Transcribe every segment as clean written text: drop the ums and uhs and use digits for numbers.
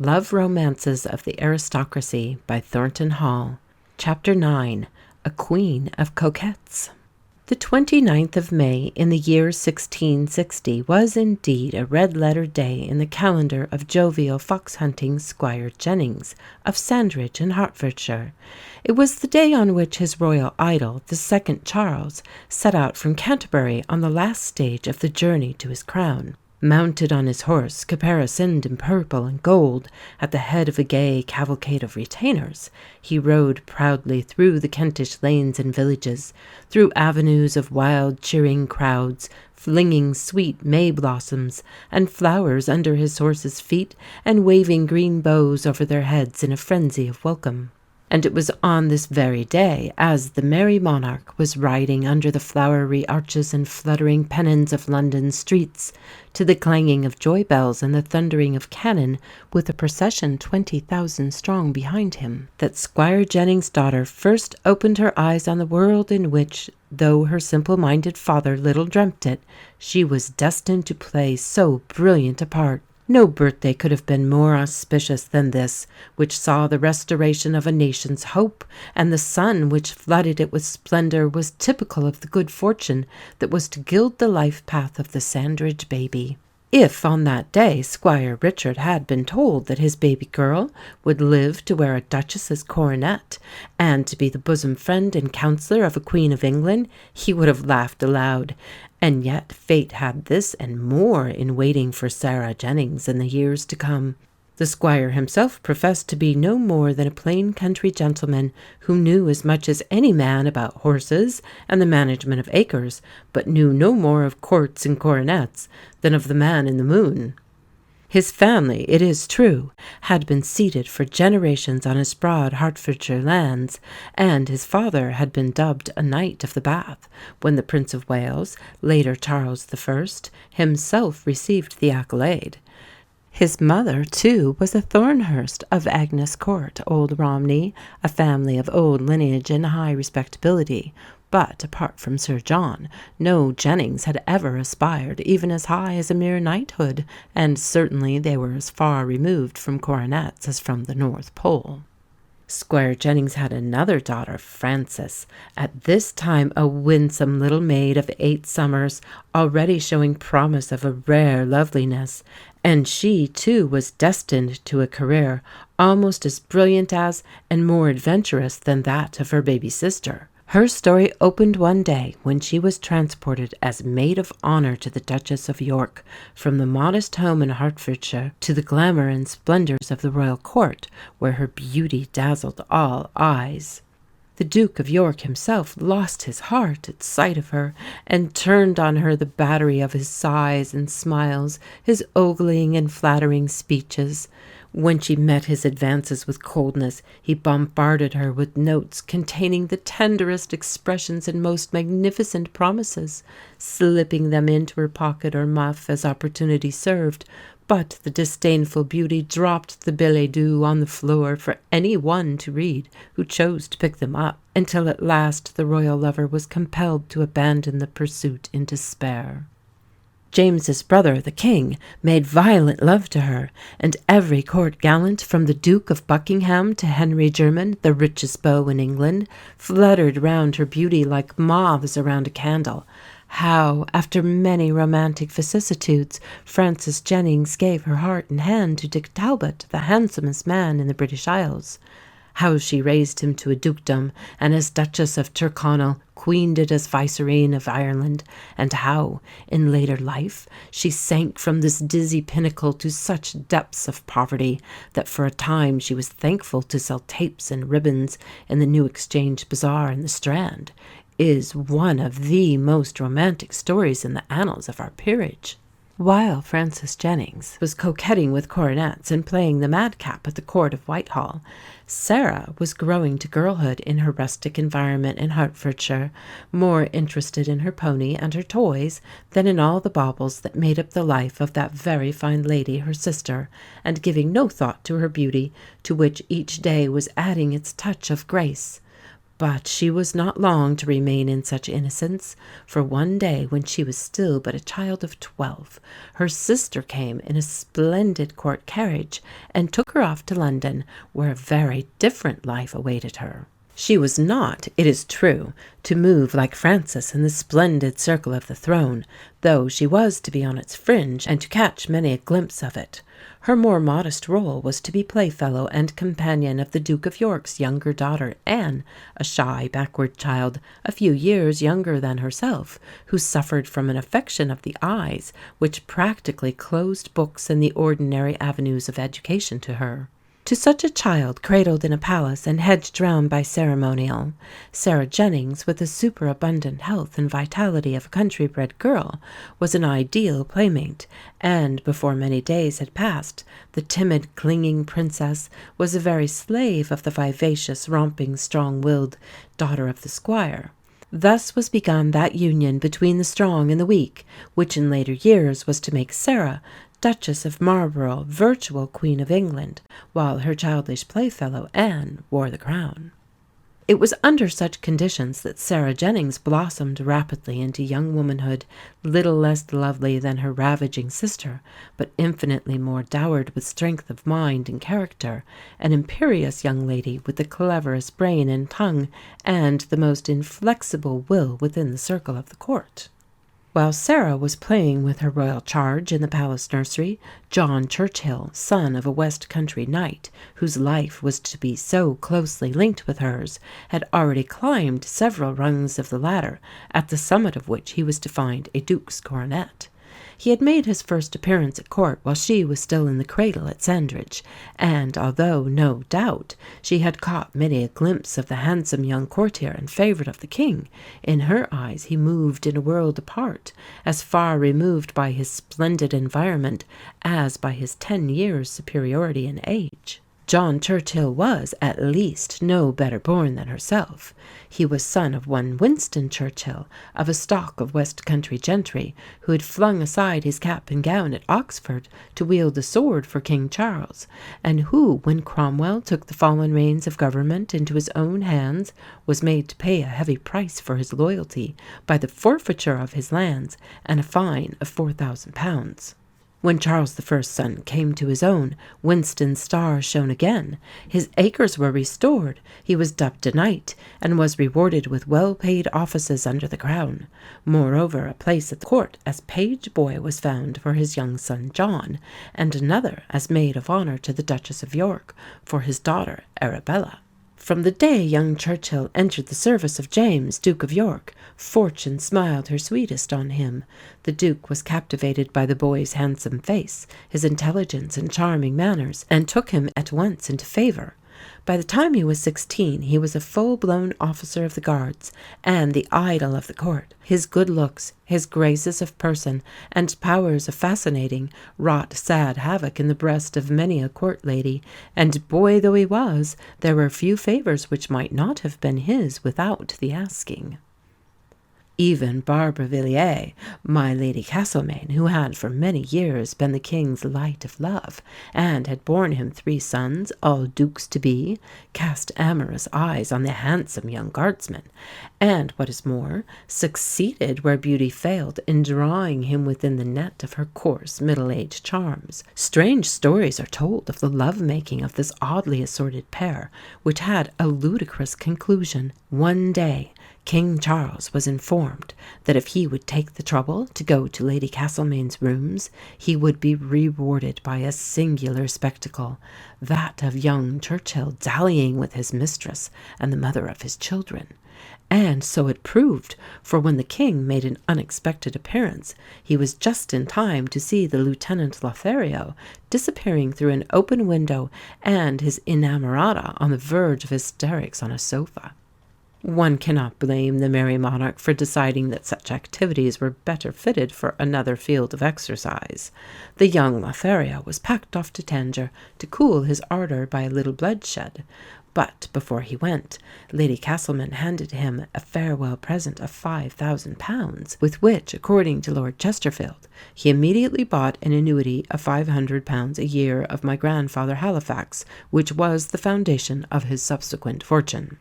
Love Romances of the Aristocracy by Thornton Hall. Chapter 9. A Queen of Coquettes. The 29th of May in the year 1660 was indeed a red-letter day in the calendar of jovial fox-hunting Squire Jennings of Sandridge in Hertfordshire. It was the day on which his royal idol, the second Charles, set out from Canterbury on the last stage of the journey to his crown. Mounted on his horse, caparisoned in purple and gold, at the head of a gay cavalcade of retainers, he rode proudly through the Kentish lanes and villages, through avenues of wild cheering crowds, flinging sweet May blossoms and flowers under his horse's feet, and waving green boughs over their heads in a frenzy of welcome. And it was on this very day, as the merry monarch was riding under the flowery arches and fluttering pennons of London streets, to the clanging of joy bells and the thundering of cannon, with a procession 20,000 strong behind him, that Squire Jennings' daughter first opened her eyes on the world in which, though her simple-minded father little dreamt it, she was destined to play so brilliant a part. No birthday could have been more auspicious than this, which saw the restoration of a nation's hope, and the sun which flooded it with splendour was typical of the good fortune that was to gild the life path of the Sandridge baby. If on that day Squire Richard had been told that his baby girl would live to wear a duchess's coronet, and to be the bosom friend and counsellor of a Queen of England, he would have laughed aloud. And yet fate had this and more in waiting for Sarah Jennings in the years to come. The squire himself professed to be no more than a plain country gentleman who knew as much as any man about horses and the management of acres, but knew no more of courts and coronets than of the man in the moon. His family, it is true, had been seated for generations on his broad Hertfordshire lands, and his father had been dubbed a Knight of the Bath, when the Prince of Wales, later Charles I, himself received the accolade. His mother, too, was a Thornhurst of Agnes Court, Old Romney, a family of old lineage and high respectability. But, apart from Sir John, no Jennings had ever aspired even as high as a mere knighthood, and certainly they were as far removed from coronets as from the North Pole. Squire Jennings had another daughter, Frances, at this time a winsome little maid of 8 summers, already showing promise of a rare loveliness, and she, too, was destined to a career almost as brilliant as and more adventurous than that of her baby sister. Her story opened one day when she was transported as maid of honour to the Duchess of York, from the modest home in Hertfordshire to the glamour and splendours of the royal court, where her beauty dazzled all eyes. The Duke of York himself lost his heart at sight of her, and turned on her the battery of his sighs and smiles, his ogling and flattering speeches. When she met his advances with coldness, he bombarded her with notes containing the tenderest expressions and most magnificent promises, slipping them into her pocket or muff as opportunity served. But the disdainful beauty dropped the billets doux on the floor for any one to read who chose to pick them up, until at last the royal lover was compelled to abandon the pursuit in despair. James's brother, the king, made violent love to her, and every court gallant, from the Duke of Buckingham to Henry Jermyn, the richest beau in England, fluttered round her beauty like moths around a candle. How, after many romantic vicissitudes, Frances Jennings gave her heart and hand to Dick Talbot, the handsomest man in the British Isles. How she raised him to a dukedom, and as Duchess of Tyrconnell queened it as Vicereine of Ireland, and how, in later life, she sank from this dizzy pinnacle to such depths of poverty that for a time she was thankful to sell tapes and ribbons in the New Exchange Bazaar in the Strand, is one of the most romantic stories in the annals of our peerage. While Frances Jennings was coquetting with coronets and playing the madcap at the court of Whitehall, Sarah was growing to girlhood in her rustic environment in Hertfordshire, more interested in her pony and her toys than in all the baubles that made up the life of that very fine lady her sister, and giving no thought to her beauty, to which each day was adding its touch of grace. But she was not long to remain in such innocence, for one day when she was still but a child of 12, her sister came in a splendid court carriage and took her off to London, where a very different life awaited her. She was not, it is true, to move like Frances in the splendid circle of the throne, though she was to be on its fringe and to catch many a glimpse of it. Her more modest role was to be playfellow and companion of the Duke of York's younger daughter, Anne, a shy, backward child, a few years younger than herself, who suffered from an affection of the eyes which practically closed books and the ordinary avenues of education to her. To such a child, cradled in a palace and hedged round by ceremonial, Sarah Jennings, with the superabundant health and vitality of a country-bred girl, was an ideal playmate, and before many days had passed, the timid, clinging princess was a very slave of the vivacious, romping, strong-willed daughter of the squire. Thus was begun that union between the strong and the weak, which in later years was to make Sarah Duchess of Marlborough virtual Queen of England, while her childish playfellow Anne wore the crown. It was under such conditions that Sarah Jennings blossomed rapidly into young womanhood, little less lovely than her ravaging sister, but infinitely more dowered with strength of mind and character, an imperious young lady with the cleverest brain and tongue, and the most inflexible will within the circle of the court. While Sarah was playing with her royal charge in the palace nursery, John Churchill, son of a West Country knight, whose life was to be so closely linked with hers, had already climbed several rungs of the ladder, at the summit of which he was to find a duke's coronet. He had made his first appearance at court while she was still in the cradle at Sandridge, and although, no doubt, she had caught many a glimpse of the handsome young courtier and favourite of the king, in her eyes he moved in a world apart, as far removed by his splendid environment as by his 10 years' superiority in age. John Churchill was, at least, no better born than herself. He was son of one Winston Churchill, of a stock of West Country gentry, who had flung aside his cap and gown at Oxford to wield the sword for King Charles, and who, when Cromwell took the fallen reins of government into his own hands, was made to pay a heavy price for his loyalty by the forfeiture of his lands and a fine of £4,000. When Charles I's son came to his own, Winston's star shone again. His acres were restored, he was dubbed a knight, and was rewarded with well-paid offices under the crown. Moreover, a place at the court as page boy was found for his young son John, and another as maid of honour to the Duchess of York for his daughter Arabella. From the day young Churchill entered the service of James, Duke of York, fortune smiled her sweetest on him. The Duke was captivated by the boy's handsome face, his intelligence and charming manners, and took him at once into favour. By the time he was 16, he was a full-blown officer of the Guards, and the idol of the court. His good looks, his graces of person, and powers of fascinating, wrought sad havoc in the breast of many a court lady, and boy though he was, there were few favours which might not have been his without the asking. Even Barbara Villiers, my Lady Castlemaine, who had for many years been the king's light of love, and had borne him 3 sons, all dukes to be, cast amorous eyes on the handsome young guardsman, and, what is more, succeeded where beauty failed in drawing him within the net of her coarse middle-aged charms. Strange stories are told of the love-making of this oddly assorted pair, which had a ludicrous conclusion. One day King Charles was informed that if he would take the trouble to go to Lady Castlemaine's rooms, he would be rewarded by a singular spectacle, that of young Churchill dallying with his mistress and the mother of his children. And so it proved, for when the king made an unexpected appearance, he was just in time to see the Lieutenant Lothario disappearing through an open window and his inamorata on the verge of hysterics on a sofa. One cannot blame the merry monarch for deciding that such activities were better fitted for another field of exercise. The young Lothario was packed off to Tangier to cool his ardour by a little bloodshed. But before he went, Lady Castlemaine handed him a farewell present of £5,000, with which, according to Lord Chesterfield, he immediately bought an annuity of £500 a year of my grandfather Halifax, which was the foundation of his subsequent fortune.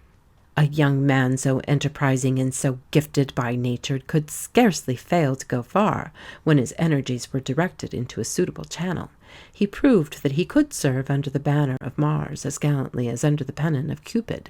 A young man so enterprising and so gifted by nature could scarcely fail to go far when his energies were directed into a suitable channel. He proved that he could serve under the banner of Mars as gallantly as under the pennon of Cupid.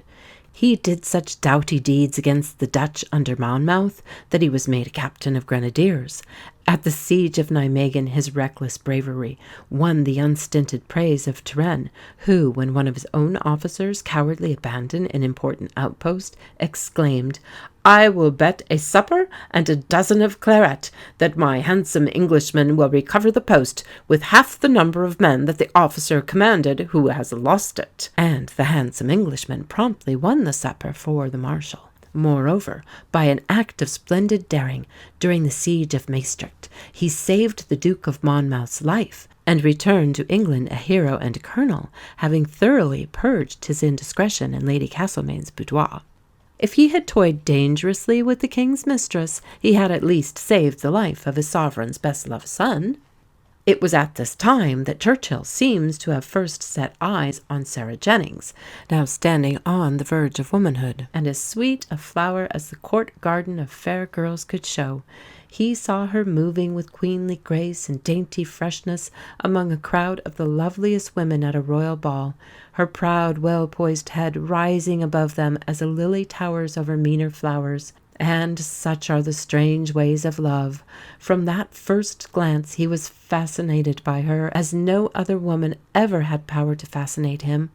He did such doughty deeds against the Dutch under Monmouth that he was made a captain of grenadiers. At the siege of Nijmegen his reckless bravery won the unstinted praise of Turenne, who, when one of his own officers cowardly abandoned an important outpost, exclaimed, "I will bet a supper and a dozen of claret that my handsome Englishman will recover the post with half the number of men that the officer commanded who has lost it." And the handsome Englishman promptly won the supper for the marshal. Moreover, by an act of splendid daring, during the siege of Maestricht, he saved the Duke of Monmouth's life, and returned to England a hero and a colonel, having thoroughly purged his indiscretion in Lady Castlemaine's boudoir. If he had toyed dangerously with the king's mistress, he had at least saved the life of his sovereign's best-loved son. It was at this time that Churchill seems to have first set eyes on Sarah Jennings, now standing on the verge of womanhood, and as sweet a flower as the court garden of fair girls could show. He saw her moving with queenly grace and dainty freshness among a crowd of the loveliest women at a royal ball, her proud, well-poised head rising above them as a lily towers over meaner flowers. And such are the strange ways of love. From that first glance he was fascinated by her as no other woman ever had power to fascinate him.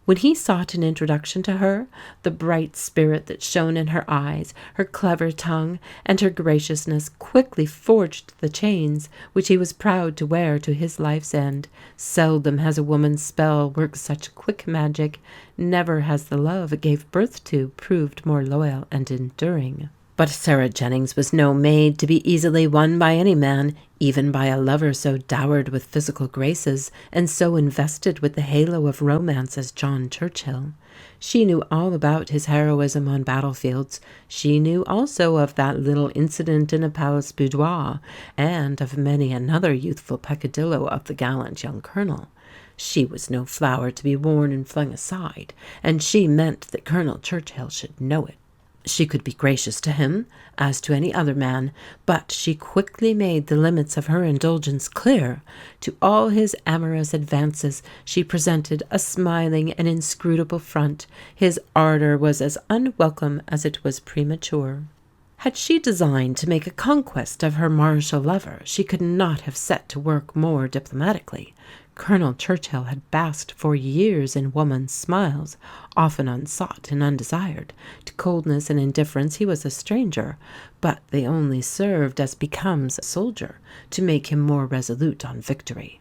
When he sought an introduction to her, the bright spirit that shone in her eyes, her clever tongue, and her graciousness quickly forged the chains which he was proud to wear to his life's end. Seldom has a woman's spell worked such quick magic. Never has the love it gave birth to proved more loyal and enduring. But Sarah Jennings was no maid to be easily won by any man, even by a lover so dowered with physical graces and so invested with the halo of romance as John Churchill. She knew all about his heroism on battlefields. She knew also of that little incident in a palace boudoir, and of many another youthful peccadillo of the gallant young colonel. She was no flower to be worn and flung aside, and she meant that Colonel Churchill should know it. She could be gracious to him, as to any other man, but she quickly made the limits of her indulgence clear. To all his amorous advances she presented a smiling and inscrutable front. His ardour was as unwelcome as it was premature. Had she designed to make a conquest of her martial lover, she could not have set to work more diplomatically. Colonel Churchill had basked for years in woman's smiles, often unsought and undesired. To coldness and indifference he was a stranger, but they only served, as becomes a soldier, to make him more resolute on victory.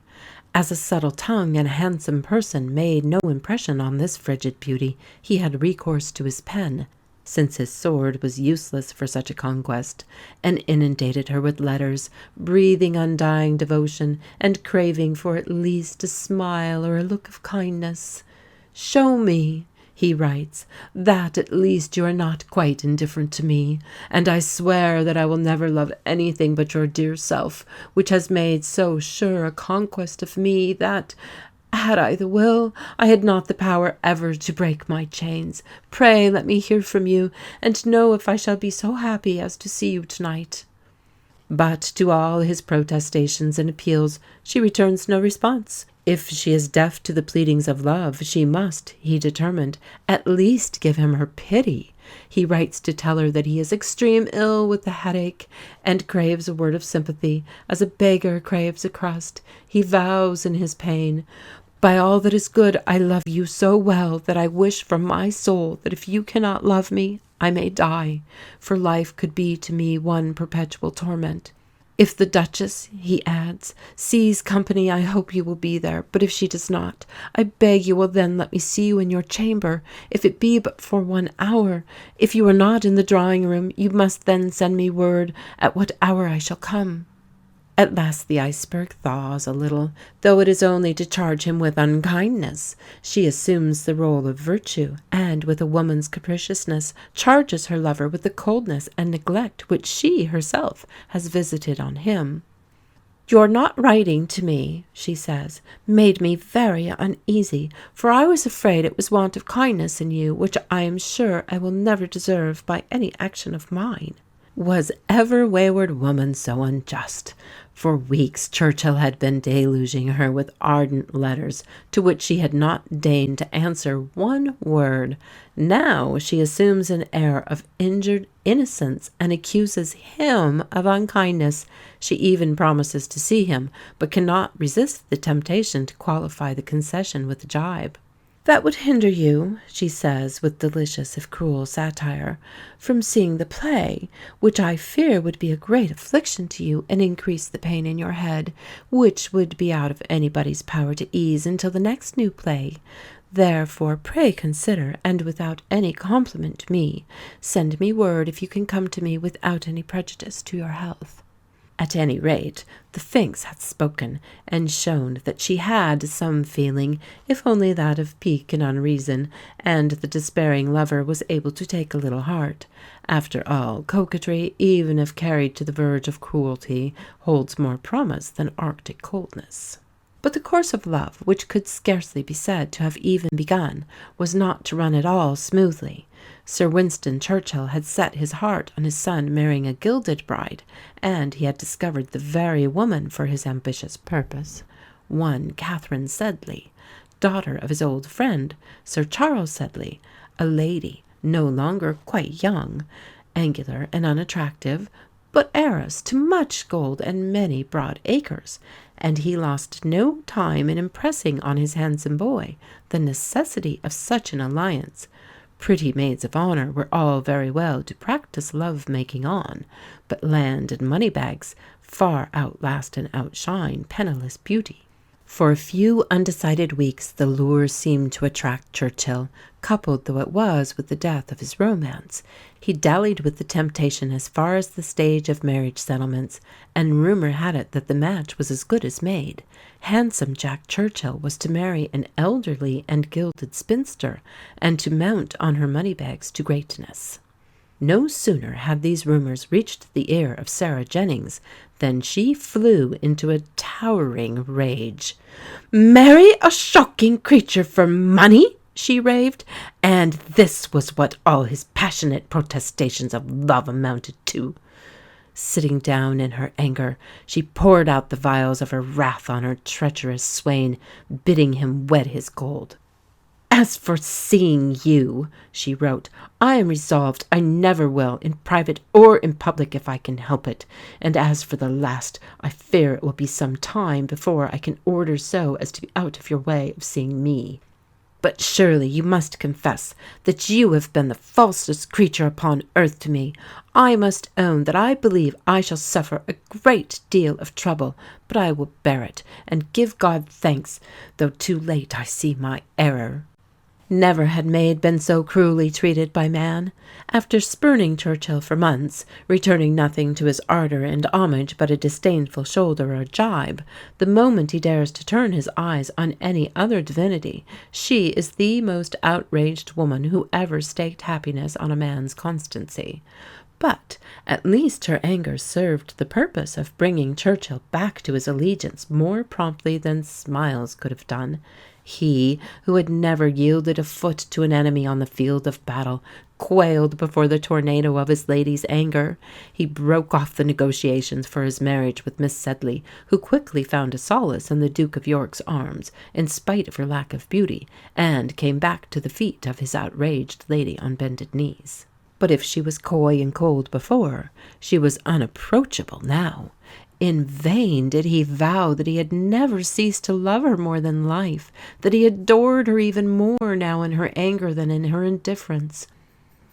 As a subtle tongue and a handsome person made no impression on this frigid beauty, he had recourse to his pen, since his sword was useless for such a conquest, and inundated her with letters, breathing undying devotion, and craving for at least a smile or a look of kindness. "Show me," he writes, "that at least you are not quite indifferent to me, and I swear that I will never love anything but your dear self, which has made so sure a conquest of me that, had I the will, I had not the power ever to break my chains. Pray let me hear from you, and know if I shall be so happy as to see you tonight." But to all his protestations and appeals she returns no response. If she is deaf to the pleadings of love, she must, he determined, at least give him her pity. He writes to tell her that he is extreme ill with the headache, and craves a word of sympathy, as a beggar craves a crust. He vows in his pain, "By all that is good, I love you so well that I wish from my soul that if you cannot love me, I may die, for life could be to me one perpetual torment. If the Duchess," he adds, "sees company, I hope you will be there, but if she does not, I beg you will then let me see you in your chamber, if it be but for 1 hour. If you are not in the drawing-room, you must then send me word at what hour I shall come." At last the iceberg thaws a little, though it is only to charge him with unkindness. She assumes the role of virtue, and, with a woman's capriciousness, charges her lover with the coldness and neglect which she herself has visited on him. "Your not writing to me," she says, "made me very uneasy, for I was afraid it was want of kindness in you, which I am sure I will never deserve by any action of mine." Was ever wayward woman so unjust? For weeks Churchill had been deluging her with ardent letters, to which she had not deigned to answer one word. Now she assumes an air of injured innocence and accuses him of unkindness. She even promises to see him, but cannot resist the temptation to qualify the concession with a gibe. "That would hinder you," she says with delicious if cruel satire, "from seeing the play, which I fear would be a great affliction to you and increase the pain in your head, which would be out of anybody's power to ease until the next new play. Therefore pray consider, and without any compliment to me, send me word if you can come to me without any prejudice to your health." At any rate, the Sphinx had spoken, and shown that she had some feeling, if only that of pique and unreason, and the despairing lover was able to take a little heart. After all, coquetry, even if carried to the verge of cruelty, holds more promise than arctic coldness. But the course of love, which could scarcely be said to have even begun, was not to run at all smoothly. Sir Winston Churchill had set his heart on his son marrying a gilded bride, and he had discovered the very woman for his ambitious purpose, one Catherine Sedley, daughter of his old friend, Sir Charles Sedley, a lady no longer quite young, angular and unattractive, but heiress to much gold and many broad acres, and he lost no time in impressing on his handsome boy the necessity of such an alliance. Pretty maids of honour were all very well to practise love-making on, but land and money-bags far outlast and outshine penniless beauty. For a few undecided weeks the lure seemed to attract Churchill, coupled though it was with the death of his romance. He dallied with the temptation as far as the stage of marriage settlements, and rumour had it that the match was as good as made. Handsome Jack Churchill was to marry an elderly and gilded spinster, and to mount on her money-bags to greatness. No sooner had these rumours reached the ear of Sarah Jennings than she flew into a towering rage. "Marry a shocking creature for money!" she raved, and this was what all his passionate protestations of love amounted to. Sitting down in her anger, she poured out the vials of her wrath on her treacherous swain, bidding him wed his gold. "As for seeing you," she wrote, "I am resolved I never will, in private or in public if I can help it, and as for the last, I fear it will be some time before I can order so as to be out of your way of seeing me. But surely you must confess that you have been the falsest creature upon earth to me. I must own that I believe I shall suffer a great deal of trouble, but I will bear it, and give God thanks, though too late I see my error." Never had maid been so cruelly treated by man. After spurning Churchill for months, returning nothing to his ardour and homage but a disdainful shoulder or a gibe, the moment he dares to turn his eyes on any other divinity, she is the most outraged woman who ever staked happiness on a man's constancy. But at least her anger served the purpose of bringing Churchill back to his allegiance more promptly than smiles could have done. He, who had never yielded a foot to an enemy on the field of battle, quailed before the tornado of his lady's anger. He broke off the negotiations for his marriage with Miss Sedley, who quickly found a solace in the Duke of York's arms, in spite of her lack of beauty, and came back to the feet of his outraged lady on bended knees. But if she was coy and cold before, she was unapproachable now. In vain did he vow that he had never ceased to love her more than life, that he adored her even more now in her anger than in her indifference.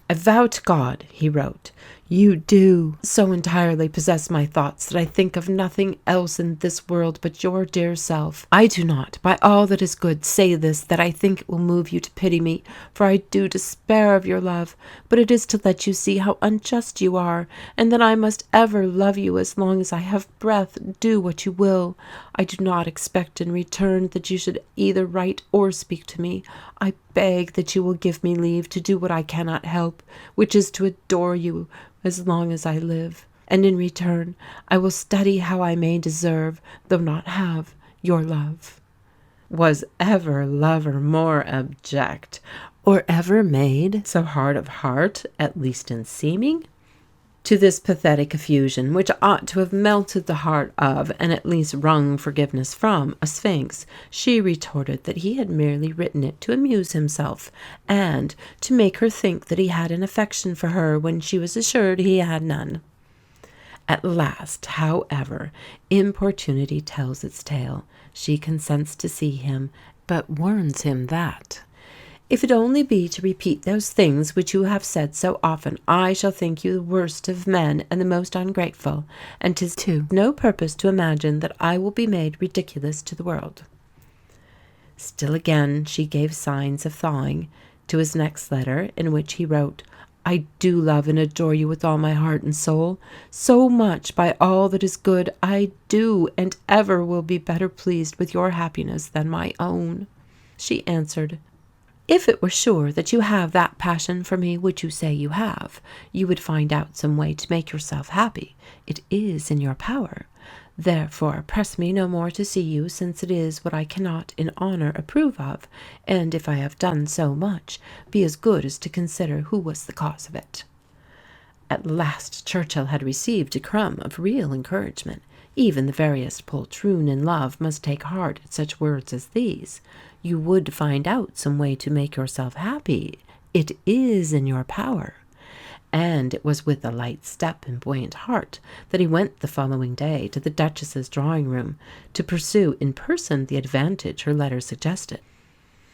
"I vow to God," he wrote, "you do so entirely possess my thoughts that I think of nothing else in this world but your dear self. I do not, by all that is good, say this that I think it will move you to pity me, for I do despair of your love, but it is to let you see how unjust you are, and that I must ever love you as long as I have breath, do what you will. I do not expect in return that you should either write or speak to me. I beg that you will give me leave to do what I cannot help, which is to adore you as long as I live. and in return I will study how I may deserve, though not have, your love. Was ever lover more abject, or ever maid so hard of heart, at least in seeming? To this pathetic effusion, which ought to have melted the heart of, and at least wrung forgiveness from, a sphinx, she retorted that he had merely written it to amuse himself, and to make her think that he had an affection for her when she was assured he had none. At last, however, importunity tells its tale. She consents to see him, but warns him that, if it only be to repeat those things which you have said so often, I shall think you the worst of men and the most ungrateful, and 'tis to no purpose to imagine that I will be made ridiculous to the world. Still again she gave signs of thawing. To his next letter, in which he wrote, I do love and adore you with all my heart and soul, so much by all that is good, I do and ever will be better pleased with your happiness than my own. She answered, if it were sure that you have that passion for me which you say you have, you would find out some way to make yourself happy. It is in your power. Therefore press me no more to see you, since it is what I cannot in honour approve of, and if I have done so much, be as good as to consider who was the cause of it. At last Churchill had received a crumb of real encouragement. Even the veriest poltroon in love must take heart at such words as these. You would find out some way to make yourself happy. It is in your power. And it was with a light step and buoyant heart that he went the following day to the Duchess's drawing-room to pursue in person the advantage her letter suggested.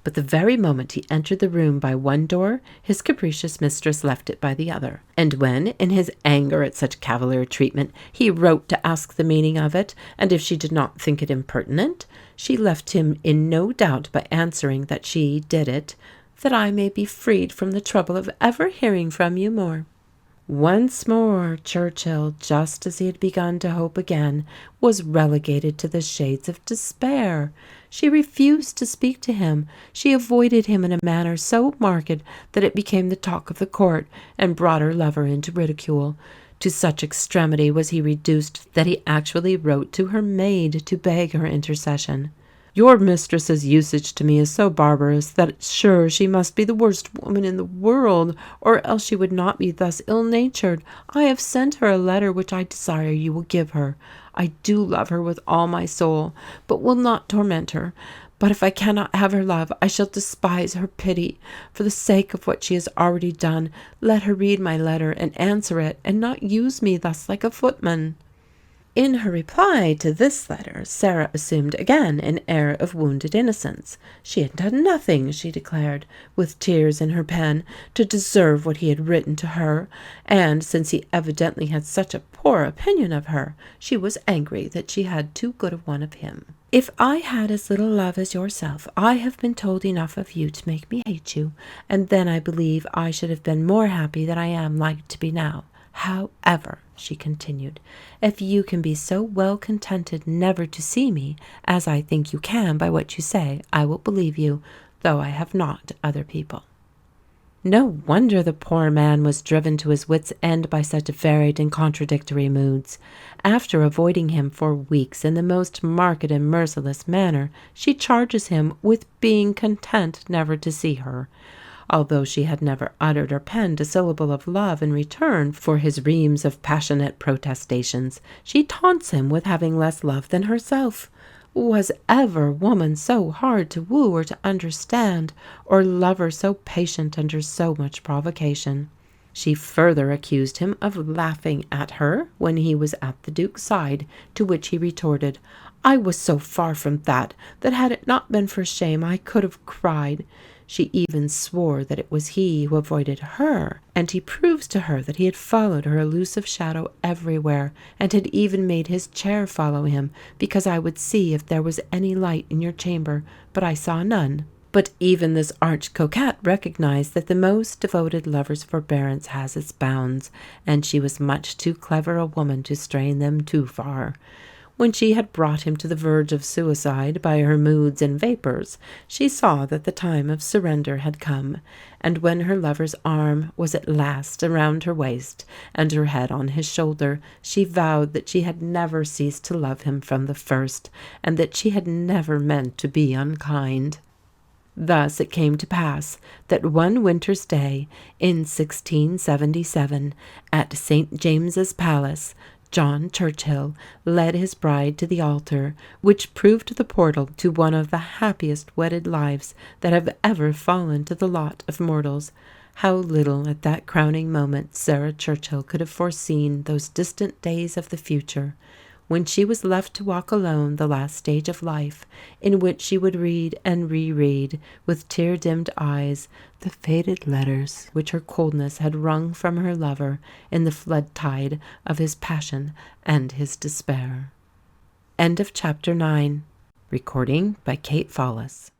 But the very moment he entered the room by one door, his capricious mistress left it by the other. And when, in his anger at such cavalier treatment, he wrote to ask the meaning of it, and if she did not think it impertinent, she left him in no doubt by answering that she did it, that I may be freed from the trouble of ever hearing from you more. Once more Churchill, just as he had begun to hope again, was relegated to the shades of despair. She refused to speak to him. She avoided him in a manner so marked that it became the talk of the court, and brought her lover into ridicule. To such extremity was he reduced that he actually wrote to her maid to beg her intercession. Your mistress's usage to me is so barbarous that sure she must be the worst woman in the world, or else she would not be thus ill-natured. I have sent her a letter which I desire you will give her. I do love her with all my soul, but will not torment her. But if I cannot have her love, I shall despise her pity. For the sake of what she has already done, let her read my letter and answer it, and not use me thus like a footman. In her reply to this letter, Sarah assumed again an air of wounded innocence. She had done nothing, she declared, with tears in her pen, to deserve what he had written to her, and since he evidently had such a poor opinion of her, she was angry that she had too good a one of him. If I had as little love as yourself, I have been told enough of you to make me hate you, and then I believe I should have been more happy than I am like to be now. However, she continued, if you can be so well contented never to see me, as I think you can by what you say, I will believe you, though I have not other people. No wonder the poor man was driven to his wits' end by such varied and contradictory moods. After avoiding him for weeks in the most marked and merciless manner, she charges him with being content never to see her. Although she had never uttered or penned a syllable of love in return for his reams of passionate protestations, she taunts him with having less love than herself. Was ever woman so hard to woo or to understand, or lover so patient under so much provocation? She further accused him of laughing at her when he was at the Duke's side, to which he retorted, I was so far from that had it not been for shame I could have cried. She even swore that it was he who avoided her, and he proves to her that he had followed her elusive shadow everywhere, and had even made his chair follow him, because I would see if there was any light in your chamber, but I saw none. But even this arch coquette recognized that the most devoted lover's forbearance has its bounds, and she was much too clever a woman to strain them too far. When she had brought him to the verge of suicide by her moods and vapours, she saw that the time of surrender had come, and when her lover's arm was at last around her waist and her head on his shoulder, she vowed that she had never ceased to love him from the first, and that she had never meant to be unkind. Thus it came to pass that one winter's day in 1677, at St. James's Palace, John Churchill led his bride to the altar, which proved the portal to one of the happiest wedded lives that have ever fallen to the lot of mortals. How little at that crowning moment Sarah Churchill could have foreseen those distant days of the future, when she was left to walk alone the last stage of life, in which she would read and reread, with tear-dimmed eyes, the faded letters which her coldness had wrung from her lover in the flood-tide of his passion and his despair. End of Chapter 9. Recording by Kate Follis.